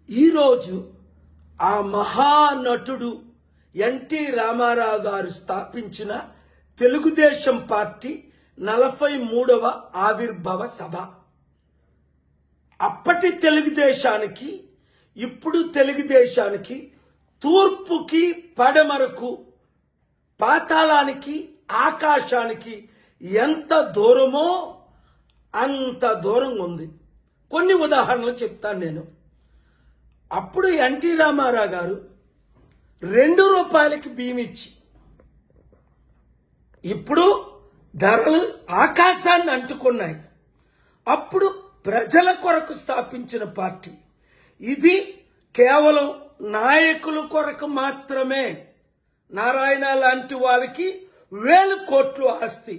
ఈరోజు ఆ మహానటుడు ఎన్టీ రామారావు గారు స్థాపించిన తెలుగుదేశం పార్టీ 43వ ఆవిర్భావ సభ. అప్పటి తెలుగుదేశానికి ఇప్పుడు తెలుగుదేశానికి తూర్పుకి పడమరకు పాతాళానికి ఆకాశానికి ఎంత దూరమో అంత దూరం ఉంది. కొన్ని ఉదాహరణలు చెప్తాను నేను. అప్పుడు ఎన్టీ రామారావు గారు 2 రూపాయలకి బియ్యం ఇచ్చి ఇప్పుడు ధరలు ఆకాశాన్ని అంటుకున్నాయి. అప్పుడు ప్రజల కొరకు స్థాపించిన పార్టీ ఇది. కేవలం నాయకుల కొరకు మాత్రమే. నారాయణ లాంటి వాళ్ళకి 1000 కోట్లు ఆస్తి,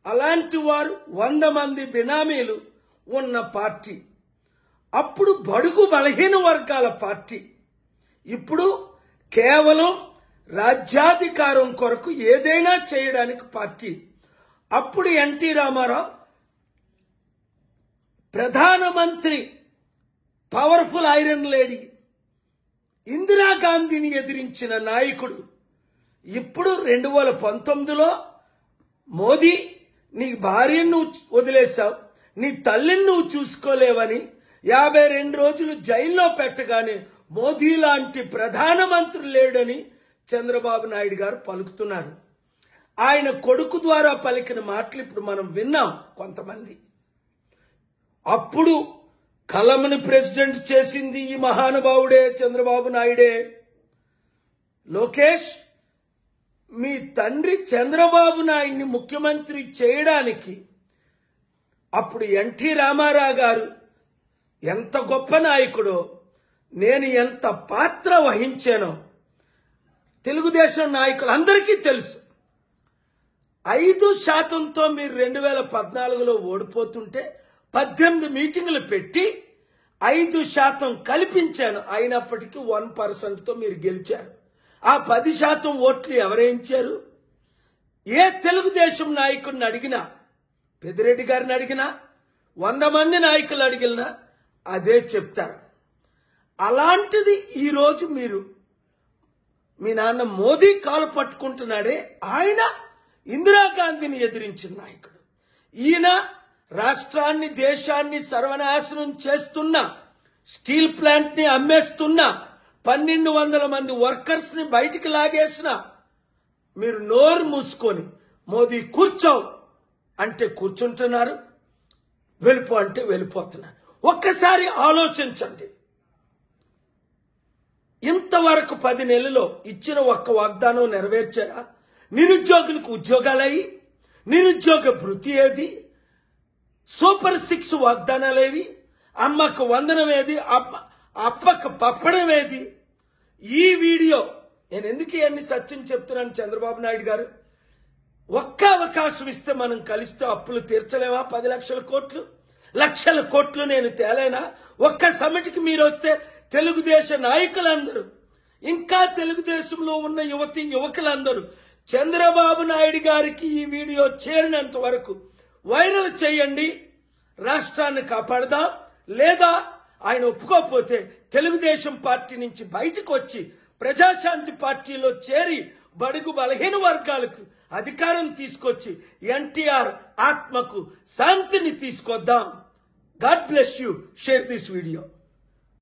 అలాంటి వారు 100 మంది బినామీలు ఉన్న పార్టీ. అప్పుడు బడుగు బలహీన వర్గాల పార్టీ. ఇప్పుడు కేవలం రాజ్యాధికారం కొరకు ఏదైనా చేయడానికి పార్టీ. అప్పుడు ఎన్టీ రామారావు ప్రధానమంత్రి, పవర్ఫుల్ ఐరన్ లేడీ ఇందిరాగాంధీని ఎదిరించిన నాయకుడు. ఇప్పుడు 2019లో మోదీ నీ భార్యను వదిలేశావు, నీ తల్లిని నువ్వు చూసుకోలేవని 52 రోజులు జైల్లో పెట్టగానే మోదీ లాంటి ప్రధానమంత్రి లేడని చంద్రబాబు నాయుడు గారు పలుకుతున్నారు. ఆయన కొడుకు ద్వారా పలికిన మాటలు ఇప్పుడు మనం విన్నాం కొంతమంది. అప్పుడు కలమని ప్రెసిడెంట్ చేసింది ఈ మహానుభావుడే, చంద్రబాబు నాయుడే. లోకేష్, మీ తండ్రి చంద్రబాబు నాయుడిని ముఖ్యమంత్రి చేయడానికి అప్పుడు ఎన్టీ రామారావు గారు ఎంత గొప్ప నాయకుడో, నేను ఎంత పాత్ర వహించానో తెలుగుదేశం నాయకులందరికీ తెలుసు. 5%తో మీరు 2014లో ఓడిపోతుంటే 18 మీటింగులు పెట్టి 5% కల్పించాను. అయినప్పటికీ 1%తో మీరు గెలిచారు. ఆ 10% ఓట్లు ఎవరేయించారు? ఏ తెలుగుదేశం నాయకుడిని అడిగినా, పెద్దిరెడ్డి గారిని అడిగినా, 100 మంది నాయకులు అడిగినా అదే చెప్తారు. అలాంటిది ఈరోజు మీరు మీ నాన్న మోదీ కాలు పట్టుకుంటున్నాడే, ఆయన ఇందిరాగాంధీని ఎదిరించిన నాయకుడు. ఈయన రాష్ట్రాన్ని, దేశాన్ని సర్వనాశనం చేస్తున్న, స్టీల్ ప్లాంట్ ని అమ్మేస్తున్న, 1200 మంది వర్కర్స్ ని బయటికి లాగేసిన మీరు నోరు మూసుకొని మోదీ కూర్చో అంటే కూర్చుంటున్నారు, వెళ్ళిపో అంటే వెళ్ళిపోతున్నారు. ఒక్కసారి ఆలోచించండి. ఇంతవరకు 10 నెలల్లో ఇచ్చిన ఒక్క వాగ్దానం నెరవేర్చారా? నిరుద్యోగులకు ఉద్యోగాలయ్యి, నిరుద్యోగ భృతి ఏది? సూపర్ 6 వాగ్దానాలేవి? అమ్మకు వందనం ఏది? అప్పకు పప్పడం ఏది? ఈ వీడియో నేను ఎందుకు ఇవన్నీ సత్యం చెప్తున్నాను? చంద్రబాబు నాయుడు గారు ఒక్క అవకాశం ఇస్తే మనం కలిస్తే అప్పులు తీర్చలేమా? 10 లక్షల కోట్లు, లక్షల కోట్లు నేను తేలేనా? ఒక్క సమిటికి మీరు వస్తే తెలుగుదేశ నాయకులందరూ, ఇంకా తెలుగుదేశంలో ఉన్న యువతి యువకులందరూ చంద్రబాబు నాయుడు గారికి ఈ వీడియో చేరినంత వరకు వైరల్ చేయండి. రాష్ట్రాన్ని కాపాడదాం. లేదా ఆయన ఒప్పుకోకపోతే తెలుగుదేశం పార్టీ నుంచి బయటకు వచ్చి ప్రజాశాంతి పార్టీలో చేరి బడుగు బలహీన వర్గాలకు అధికారం తీసుకొచ్చి ఎన్టీఆర్ ఆత్మకు శాంతిని తీసుకొద్దాం. God bless you. Share this video.